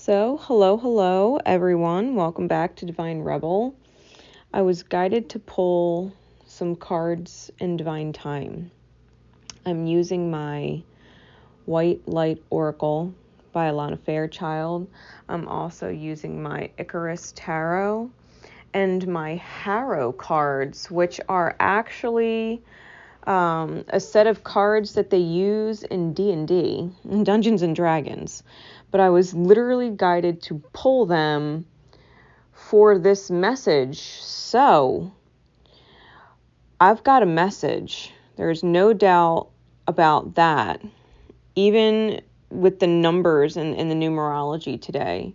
So, hello, everyone. Welcome back to Divine Rebel. I was guided to pull some cards in Divine Time. I'm using my White Light Oracle by Alana Fairchild. I'm also using my Icarus Tarot and my Harrow cards, which are actually a set of cards that they use in D&D, in Dungeons and Dragons. But I was literally guided to pull them for this message. So, I've got a message. There's no doubt about that. Even with the numbers and the numerology today.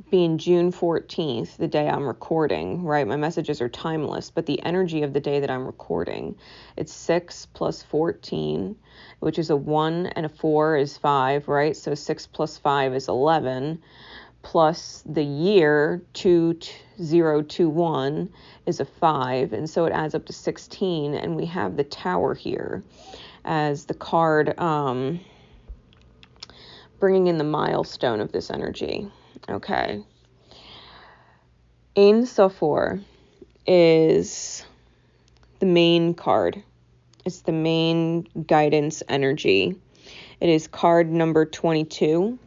Being June 14th, the day I'm recording, right? My messages are timeless, but the energy of the day that I'm recording, it's 6 plus 14, which is a 1 and a 4 is 5, right? So 6 plus 5 is 11, plus the year 2021 is a 5, and so it adds up to 16, and we have the Tower here as the card bringing in the milestone of this energy. Okay. Ein Sophor is the main card. It's the main guidance energy. It is card number 22.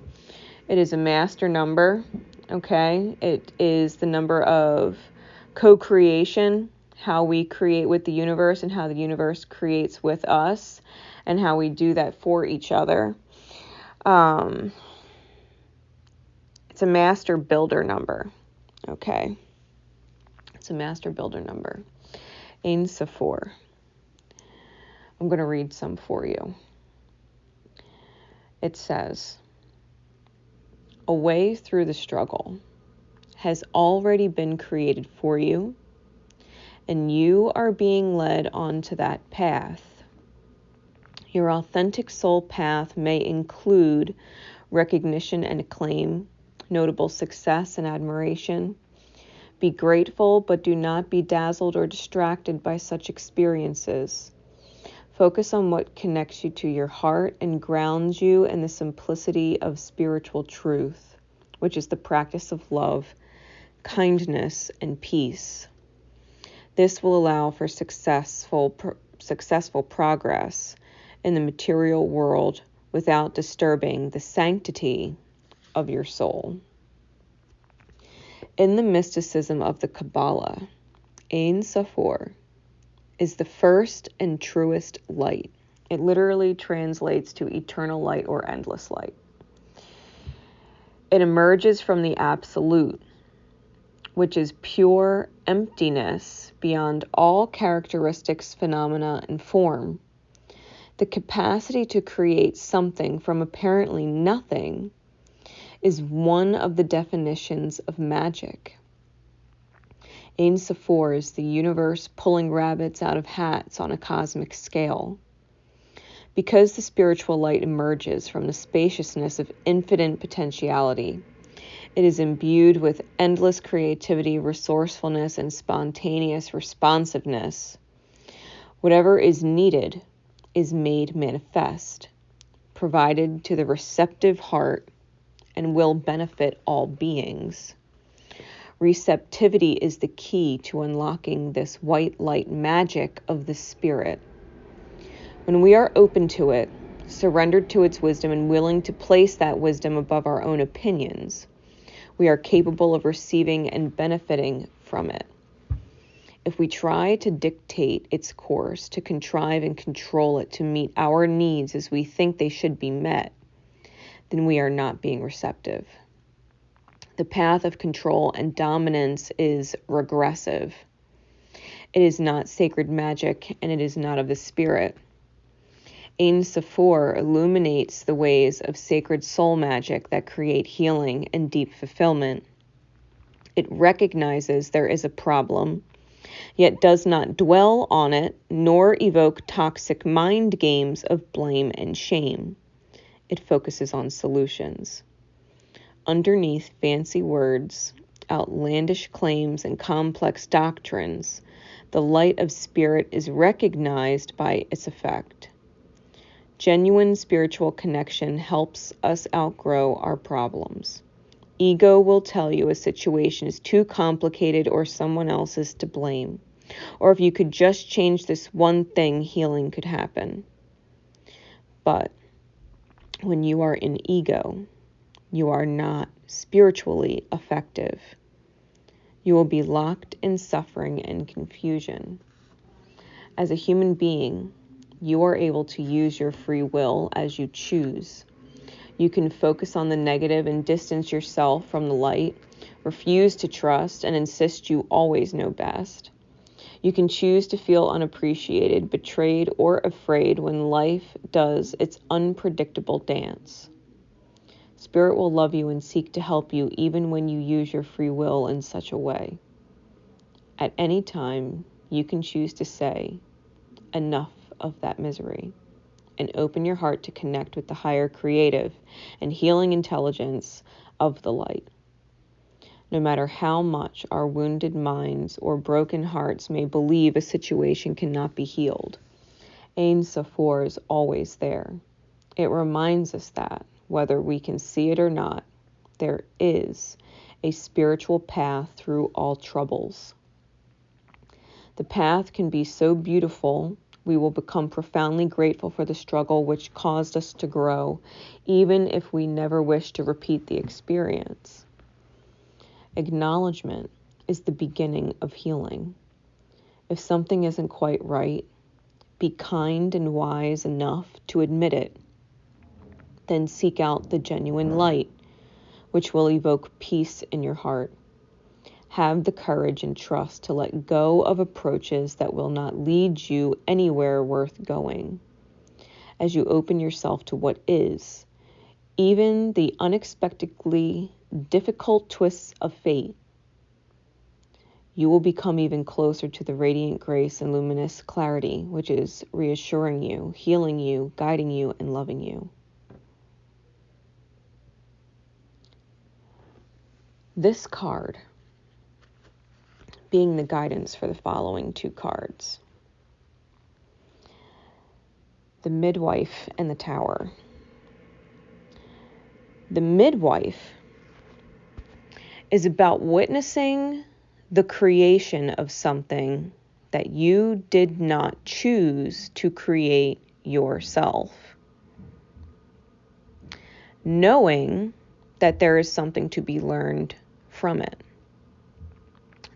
It is a master number. Okay. It is the number of co-creation, how we create with the universe and how the universe creates with us, and how we do that for each other. It's a master builder number. Okay. It's a master builder number. Ein Sophor. I'm going to read some for you. It says, a way through the struggle has already been created for you, and you are being led onto that path. Your authentic soul path may include recognition and acclaim, notable success and admiration. Be grateful, but do not be dazzled or distracted by such experiences. Focus on what connects you to your heart and grounds you in the simplicity of spiritual truth, which is the practice of love, kindness, and peace. This will allow for successful progress in the material world without disturbing the sanctity of your soul. In the mysticism of the Kabbalah, Ein Sophor is the first and truest light. It literally translates to eternal light or endless light. It emerges from the absolute, which is pure emptiness beyond all characteristics, phenomena, and form. The capacity to create something from apparently nothing is one of the definitions of magic. Ein Sophor is the universe pulling rabbits out of hats on a cosmic scale. Because the spiritual light emerges from the spaciousness of infinite potentiality, it is imbued with endless creativity, resourcefulness, and spontaneous responsiveness. Whatever is needed is made manifest, provided to the receptive heart, and will benefit all beings. Receptivity is the key to unlocking this white light magic of the spirit. When we are open to it, surrendered to its wisdom, and willing to place that wisdom above our own opinions, we are capable of receiving and benefiting from it. If we try to dictate its course, to contrive and control it to meet our needs as we think they should be met, then we are not being receptive. The path of control and dominance is regressive. It is not sacred magic, and it is not of the spirit. Ein Sophor illuminates the ways of sacred soul magic that create healing and deep fulfillment. It recognizes there is a problem, yet does not dwell on it, nor evoke toxic mind games of blame and shame. It focuses on solutions. Underneath fancy words, outlandish claims, and complex doctrines, the light of spirit is recognized by its effect. Genuine spiritual connection helps us outgrow our problems. Ego will tell you a situation is too complicated or someone else is to blame. Or if you could just change this one thing, healing could happen. But when you are in ego, you are not spiritually effective. You will be locked in suffering and confusion. As a human being, you are able to use your free will as you choose. You can focus on the negative and distance yourself from the light, refuse to trust, and insist you always know best. You can choose to feel unappreciated, betrayed, or afraid when life does its unpredictable dance. Spirit will love you and seek to help you even when you use your free will in such a way. At any time, you can choose to say, enough of that misery, and open your heart to connect with the higher creative and healing intelligence of the light. No matter how much our wounded minds or broken hearts may believe a situation cannot be healed, Ein Sof is always there. It reminds us that, whether we can see it or not, there is a spiritual path through all troubles. The path can be so beautiful, we will become profoundly grateful for the struggle which caused us to grow, even if we never wish to repeat the experience. Acknowledgement is the beginning of healing. If something isn't quite right, be kind and wise enough to admit it. Then seek out the genuine light, which will evoke peace in your heart. Have the courage and trust to let go of approaches that will not lead you anywhere worth going. As you open yourself to what is, even the unexpectedly difficult twists of fate, you will become even closer to the radiant grace and luminous clarity, which is reassuring you, healing you, guiding you, and loving you. This card being the guidance for the following two cards. The Midwife and the Tower. The Midwife is about witnessing the creation of something that you did not choose to create yourself. Knowing that there is something to be learned from it.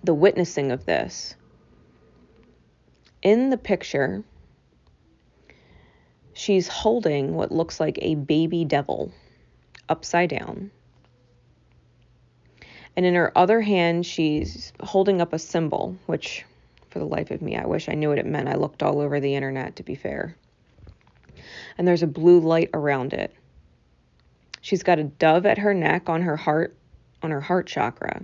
The witnessing of this. In the picture, she's holding what looks like a baby devil upside down. And in her other hand, she's holding up a symbol, which for the life of me, I wish I knew what it meant. I looked all over the internet, to be fair. And there's a blue light around it. She's got a dove at her neck on her heart chakra.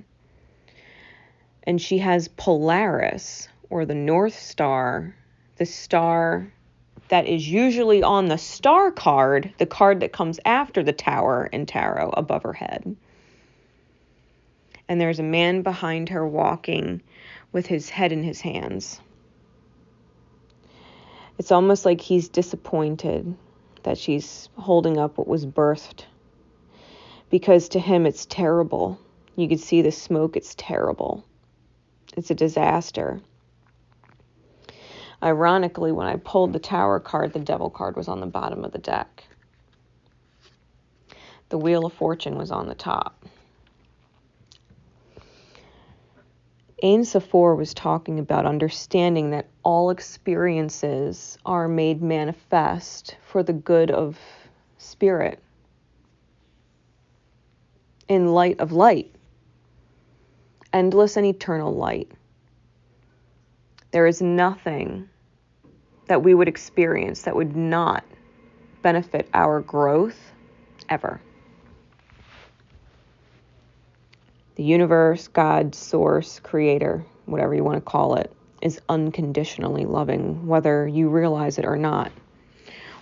And she has Polaris, or the North Star, the star that is usually on the star card, the card that comes after the tower in tarot above her head. And there's a man behind her walking with his head in his hands. It's almost like he's disappointed that she's holding up what was birthed, because to him it's terrible. You could see the smoke, it's terrible. It's a disaster. Ironically, when I pulled the Tower card, the Devil card was on the bottom of the deck. The Wheel of Fortune was on the top. Ein Sof was talking about understanding that all experiences are made manifest for the good of spirit, in light of light, endless and eternal light. There is nothing that we would experience that would not benefit our growth ever. The universe, God, source, creator, whatever you want to call it, is unconditionally loving, whether you realize it or not.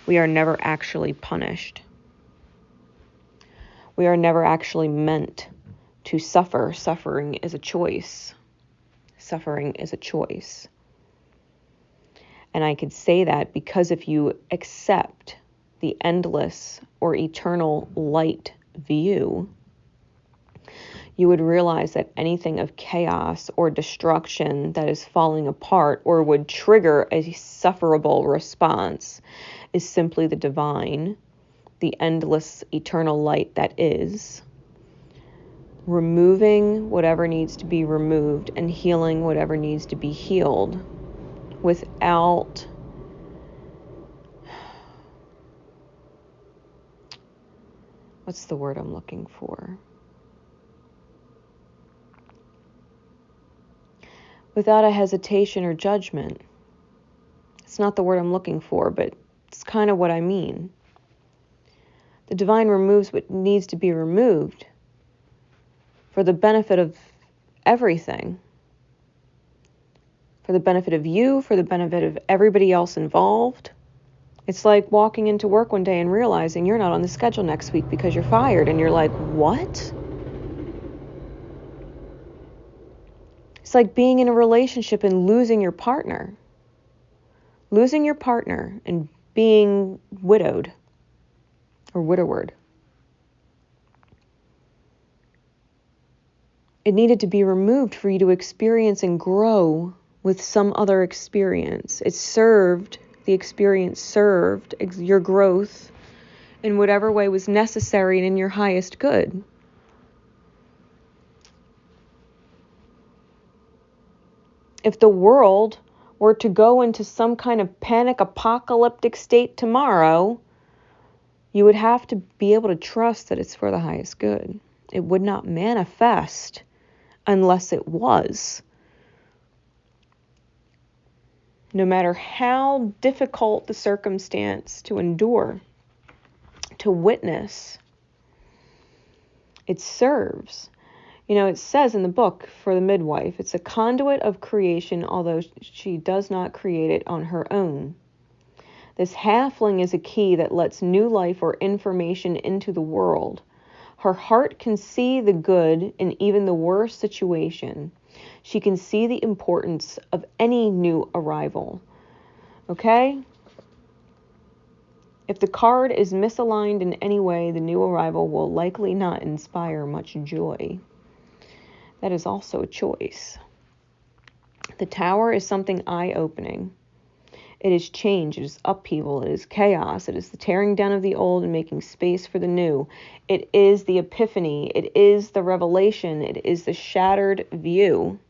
We are never actually punished. We are never actually meant to suffer. Suffering is a choice. Suffering is a choice. And I could say that because if you accept the endless or eternal light view, you would realize that anything of chaos or destruction that is falling apart or would trigger a sufferable response is simply the divine, the endless eternal light that is, removing whatever needs to be removed and healing whatever needs to be healed without what's the word I'm looking for? Without a hesitation or judgment. It's not the word I'm looking for, but it's kind of what I mean. The divine removes what needs to be removed for the benefit of everything. For the benefit of you, for the benefit of everybody else involved. It's like walking into work one day and realizing you're not on the schedule next week because you're fired. And you're like, what? It's like being in a relationship and losing your partner. Losing your partner and being widowed or widowered. It needed to be removed for you to experience and grow with some other experience. The experience served your growth in whatever way was necessary and in your highest good. If the world were to go into some kind of panic apocalyptic state tomorrow, you would have to be able to trust that it's for the highest good. It would not manifest unless it was. No matter how difficult the circumstance to endure, to witness, it serves. It says in the book for the midwife, it's a conduit of creation, although she does not create it on her own. This halfling is a key that lets new life or information into the world. Her heart can see the good in even the worst situation. She can see the importance of any new arrival. Okay? If the card is misaligned in any way, the new arrival will likely not inspire much joy. That is also a choice. The tower is something eye-opening. It is change, it is upheaval, it is chaos, it is the tearing down of the old and making space for the new. It is the epiphany, it is the revelation, it is the shattered view.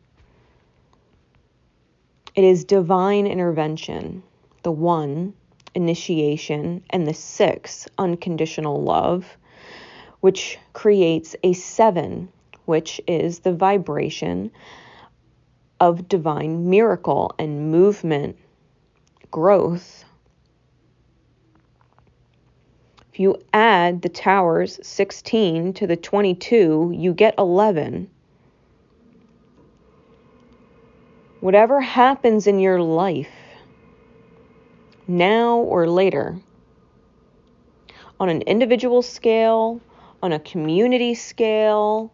It is divine intervention, the 1, initiation, and the 6, unconditional love, which creates a 7, which is the vibration of divine miracle and movement, growth. If you add the tower's 16 to the 22, you get 11. Whatever happens in your life, now or later, on an individual scale, on a community scale,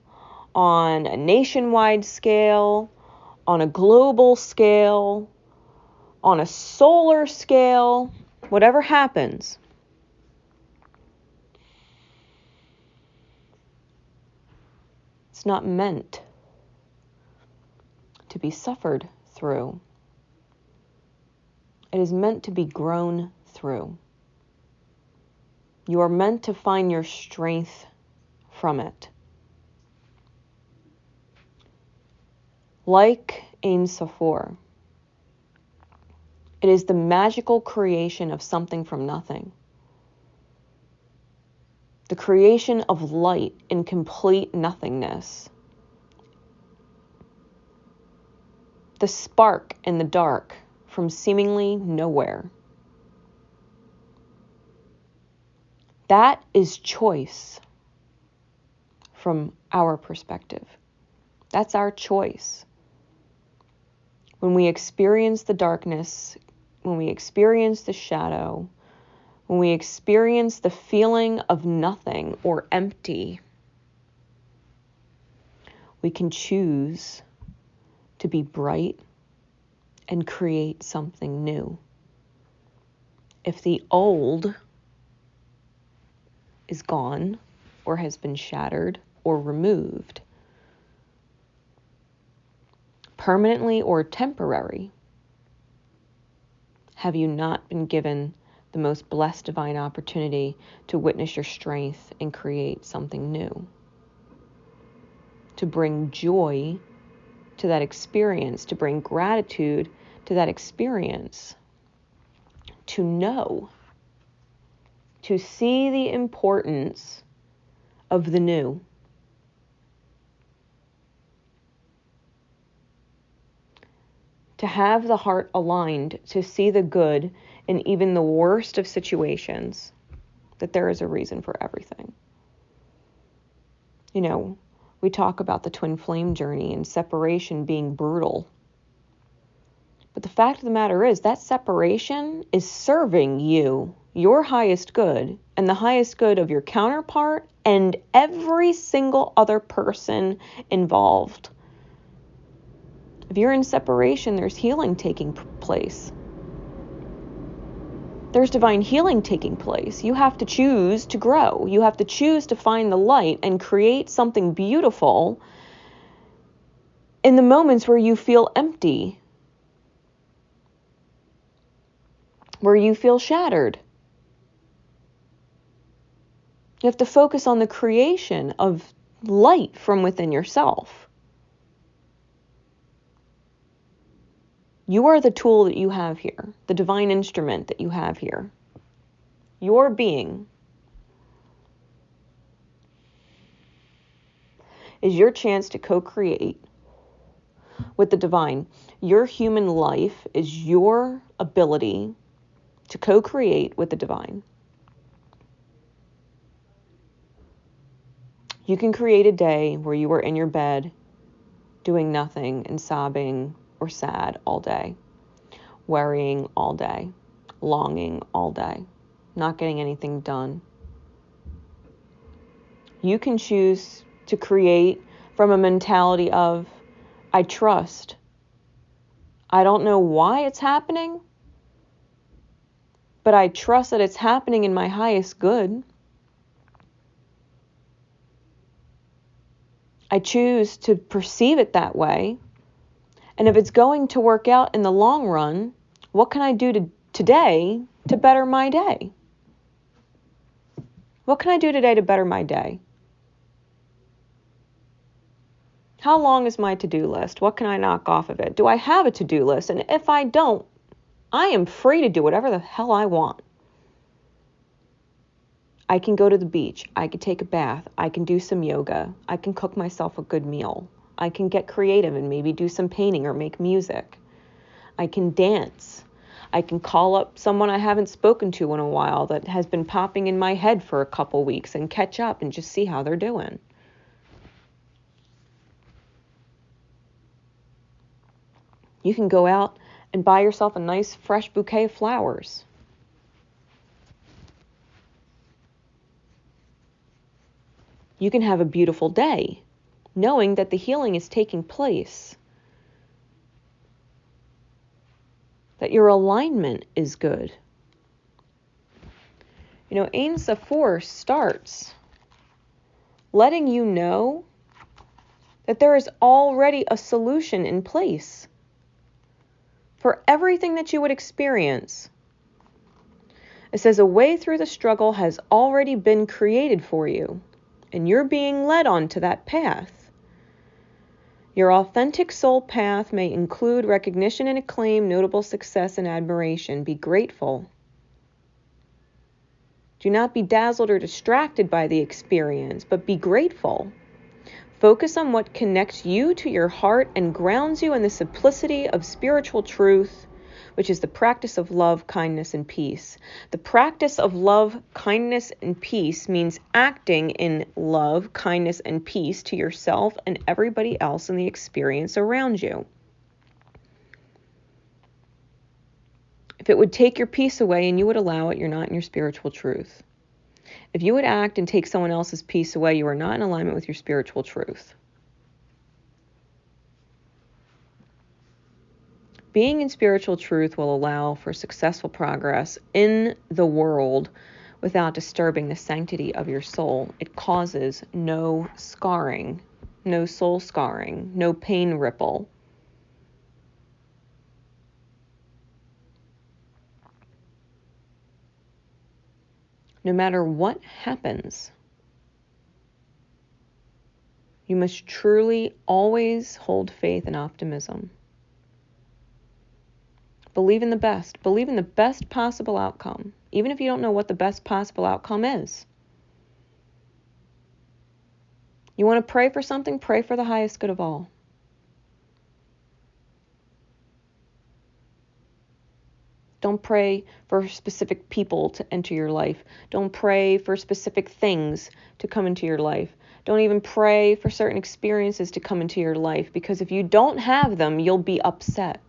on a nationwide scale, on a global scale, on a solar scale, whatever happens, it's not meant to be suffered through. It is meant to be grown through. You are meant to find your strength from it. Like Ein Sophor, it is the magical creation of something from nothing. The creation of light in complete nothingness. The spark in the dark from seemingly nowhere. That is choice from our perspective. That's our choice. When we experience the darkness, when we experience the shadow, when we experience the feeling of nothing or empty, we can choose to be bright and create something new. If the old is gone or has been shattered or removed, permanently or temporary? Have you not been given the most blessed divine opportunity to witness your strength and create something new? To bring joy to that experience, to bring gratitude to that experience, to know, to see the importance of the new. To have the heart aligned, to see the good in even the worst of situations, that there is a reason for everything. You know, we talk about the twin flame journey and separation being brutal. But the fact of the matter is that separation is serving you, your highest good, and the highest good of your counterpart and every single other person involved. If you're in separation, there's healing taking place. There's divine healing taking place. You have to choose to grow. You have to choose to find the light and create something beautiful in the moments where you feel empty, where you feel shattered. You have to focus on the creation of light from within yourself. You are the tool that you have here, the divine instrument that you have here. Your being is your chance to co-create with the divine. Your human life is your ability to co-create with the divine. You can create a day where you are in your bed doing nothing and sobbing or sad all day, worrying all day, longing all day, not getting anything done. You can choose to create from a mentality of, I trust. I don't know why it's happening, but I trust that it's happening in my highest good. I choose to perceive it that way. And if it's going to work out in the long run, what can I do today to better my day? What can I do today to better my day? How long is my to-do list? What can I knock off of it? Do I have a to-do list? And if I don't, I am free to do whatever the hell I want. I can go to the beach. I can take a bath. I can do some yoga. I can cook myself a good meal. I can get creative and maybe do some painting or make music. I can dance. I can call up someone I haven't spoken to in a while that has been popping in my head for a couple weeks and catch up and just see how they're doing. You can go out and buy yourself a nice fresh bouquet of flowers. You can have a beautiful day, knowing that the healing is taking place, that your alignment is good. You know, Ein Sephor starts letting you know that there is already a solution in place for everything that you would experience. It says a way through the struggle has already been created for you, and you're being led onto that path. Your authentic soul path may include recognition and acclaim, notable success and admiration. Be grateful. Do not be dazzled or distracted by the experience, but be grateful. Focus on what connects you to your heart and grounds you in the simplicity of spiritual truth, which is the practice of love, kindness, and peace. The practice of love, kindness, and peace means acting in love, kindness, and peace to yourself and everybody else in the experience around you. If it would take your peace away and you would allow it, you're not in your spiritual truth. If you would act and take someone else's peace away, you are not in alignment with your spiritual truth. Being in spiritual truth will allow for successful progress in the world without disturbing the sanctity of your soul. It causes no scarring, no soul scarring, no pain ripple. No matter what happens, you must truly always hold faith and optimism. Believe in the best. Believe in the best possible outcome, even if you don't know what the best possible outcome is. You want to pray for something? Pray for the highest good of all. Don't pray for specific people to enter your life. Don't pray for specific things to come into your life. Don't even pray for certain experiences to come into your life, because if you don't have them, you'll be upset.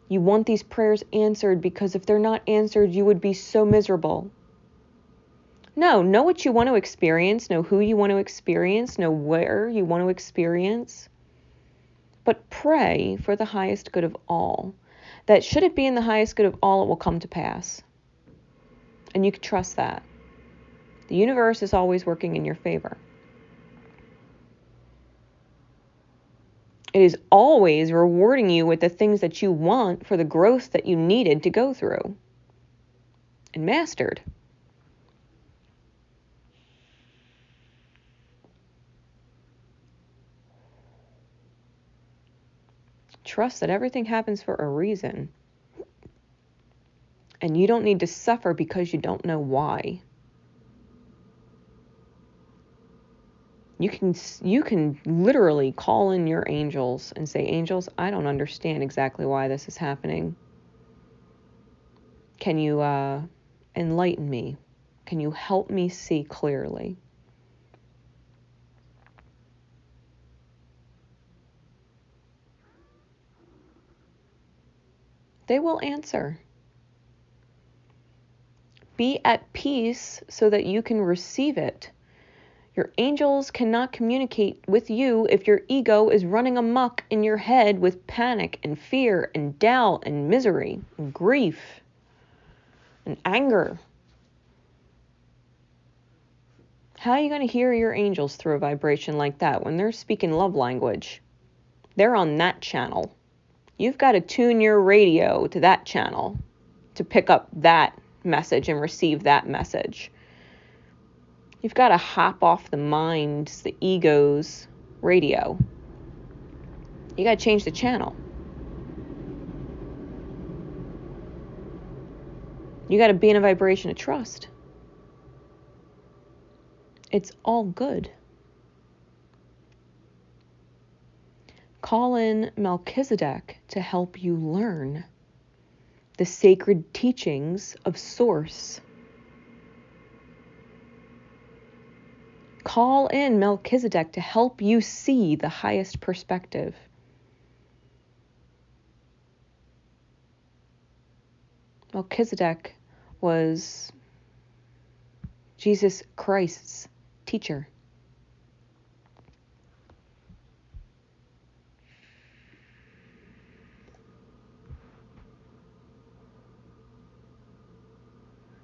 You want these prayers answered, because if they're not answered, you would be so miserable. No, know what you want to experience, know who you want to experience, know where you want to experience. But pray for the highest good of all. That should it be in the highest good of all, it will come to pass. And you can trust that. The universe is always working in your favor. It is always rewarding you with the things that you want for the growth that you needed to go through and mastered. Trust that everything happens for a reason. And you don't need to suffer because you don't know why. You can literally call in your angels and say, angels, I don't understand exactly why this is happening. Can you enlighten me? Can you help me see clearly? They will answer. Be at peace so that you can receive it. Your angels cannot communicate with you if your ego is running amok in your head with panic and fear and doubt and misery and grief and anger. How are you going to hear your angels through a vibration like that when they're speaking love language? They're on that channel. You've got to tune your radio to that channel to pick up that message and receive that message. You've got to hop off the mind's, the ego's radio. You got to change the channel. You got to be in a vibration of trust. It's all good. Call in Melchizedek to help you learn the sacred teachings of Source. Call in Melchizedek to help you see the highest perspective. Melchizedek was Jesus Christ's teacher.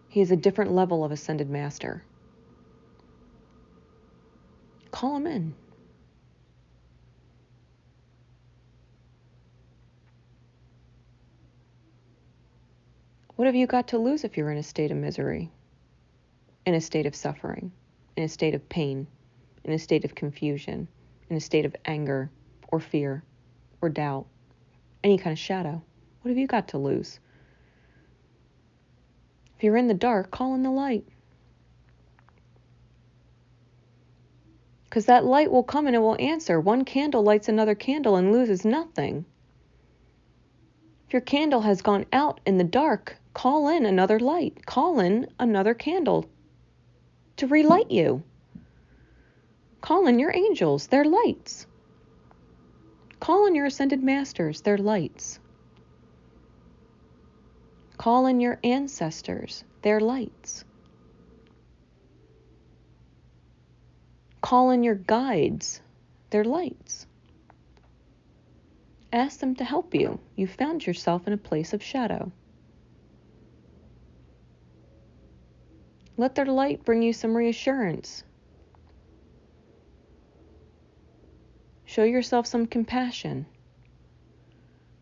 He is a different level of ascended master. Call him in. What have you got to lose if you're in a state of misery, in a state of suffering, in a state of pain, in a state of confusion, in a state of anger or fear or doubt, any kind of shadow? What have you got to lose? If you're in the dark, call in the light. Because that light will come and it will answer. One candle lights another candle and loses nothing. If your candle has gone out in the dark, call in another light. Call in another candle to relight you. Call in your angels, their lights. Call in your ascended masters, their lights. Call in your ancestors, their lights. Call in your guides, their lights. Ask them to help you. You found yourself in a place of shadow. Let their light bring you some reassurance. Show yourself some compassion.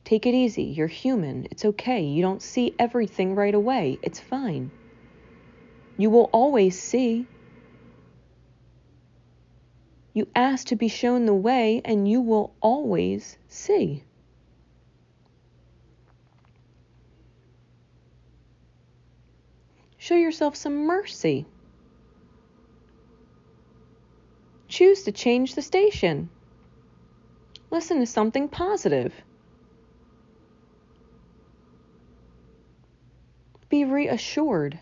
Take it easy. You're human. It's okay. You don't see everything right away. It's fine. You will always see. You ask to be shown the way, and you will always see. Show yourself some mercy. Choose to change the station. Listen to something positive. Be reassured.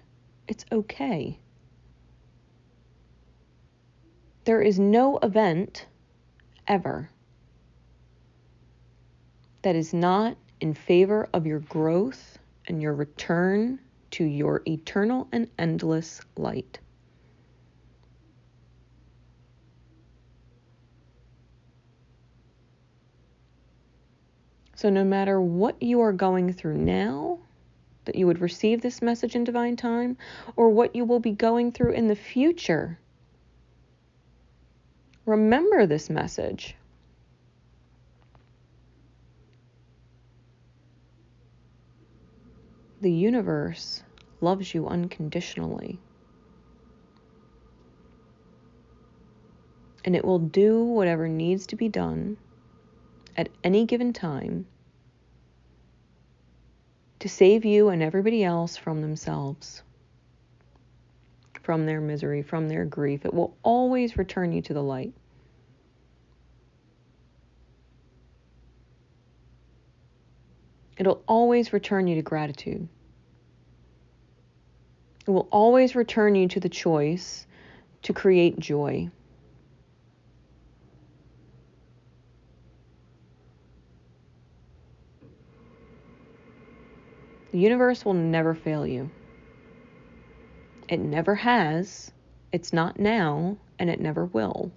It's okay. There is no event, ever, that is not in favor of your growth and your return to your eternal and endless light. So no matter what you are going through now, that you would receive this message in divine time, or what you will be going through in the future, remember this message. The universe loves you unconditionally. And it will do whatever needs to be done at any given time to save you and everybody else from themselves, from their misery, from their grief. It will always return you to the light. It'll always return you to gratitude. It will always return you to the choice to create joy. The universe will never fail you. It never has, it's not now, and it never will.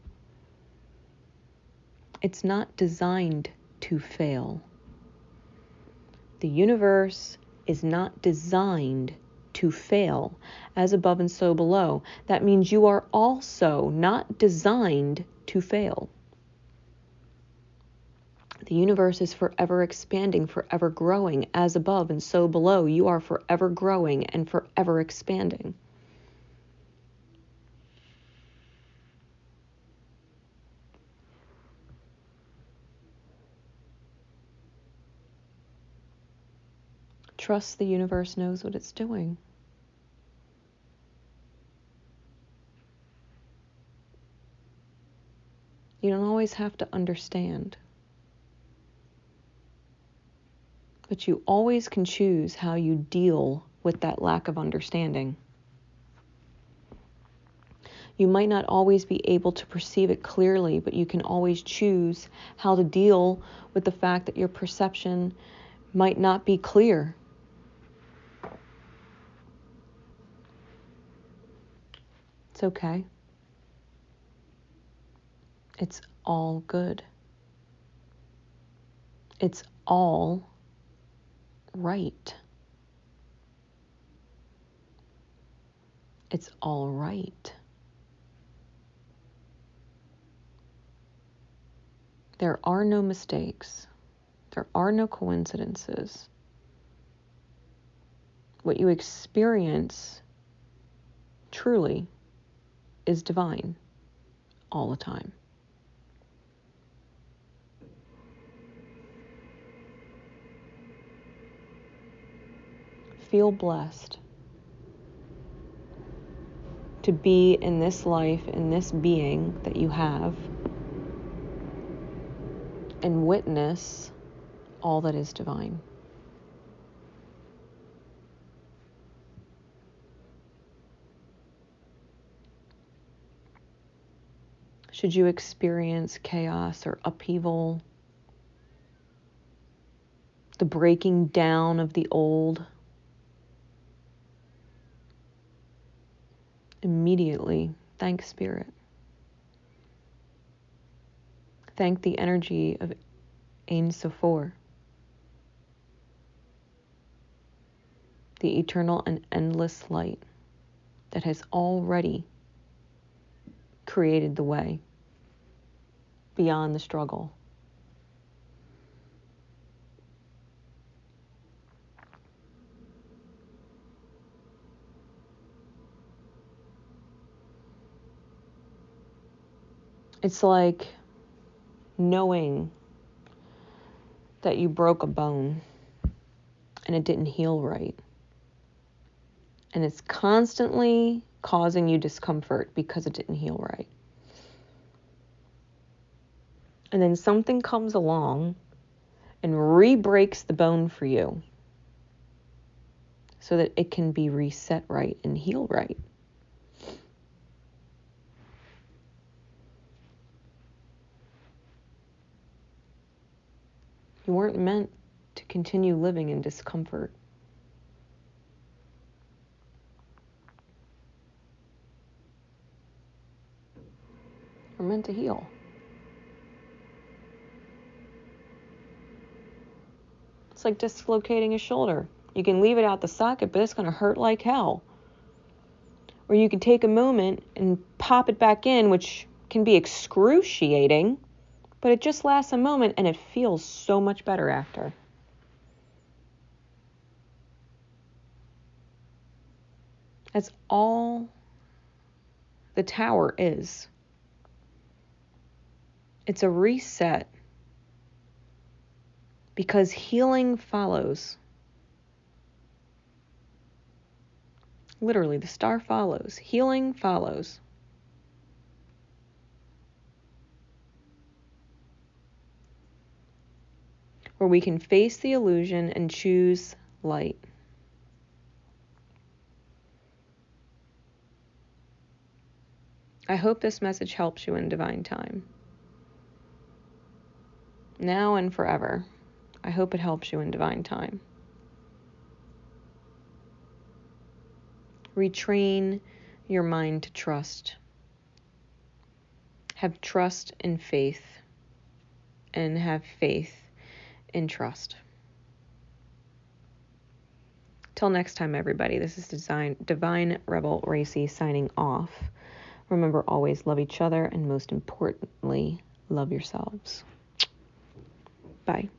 It's not designed to fail. The universe is not designed to fail, as above and so below. That means you are also not designed to fail. The universe is forever expanding, forever growing, as above and so below. You are forever growing and forever expanding. Trust the universe knows what it's doing. You don't always have to understand. But you always can choose how you deal with that lack of understanding. You might not always be able to perceive it clearly, but you can always choose how to deal with the fact that your perception might not be clear. It's okay. It's all good. It's all right. It's all right. There are no mistakes. There are no coincidences. What you experience truly is divine all the time. Feel blessed to be in this life, in this being that you have, and witness all that is divine. Should you experience chaos or upheaval, the breaking down of the old, immediately thank Spirit. Thank the energy of Ein Sophor, the eternal and endless light that has already created the way beyond the struggle. It's like knowing that you broke a bone and it didn't heal right. And it's constantly causing you discomfort because it didn't heal right. And then something comes along and re-breaks the bone for you so that it can be reset right and heal right. You weren't meant to continue living in discomfort. You're meant to heal. It's like dislocating a shoulder. You can leave it out the socket, but it's going to hurt like hell. Or you can take a moment and pop it back in, which can be excruciating, but it just lasts a moment and it feels so much better after. That's all the tower is. It's a reset because healing follows. Literally, the star follows. Healing follows. Where we can face the illusion and choose light. I hope this message helps you in divine time. Now and forever. I hope it helps you in divine time. Retrain your mind to trust. Have trust in faith. And have faith in trust. Till next time, everybody, this is Divine Rebel Racey signing off. Remember, always love each other, and most importantly, love yourselves. Bye.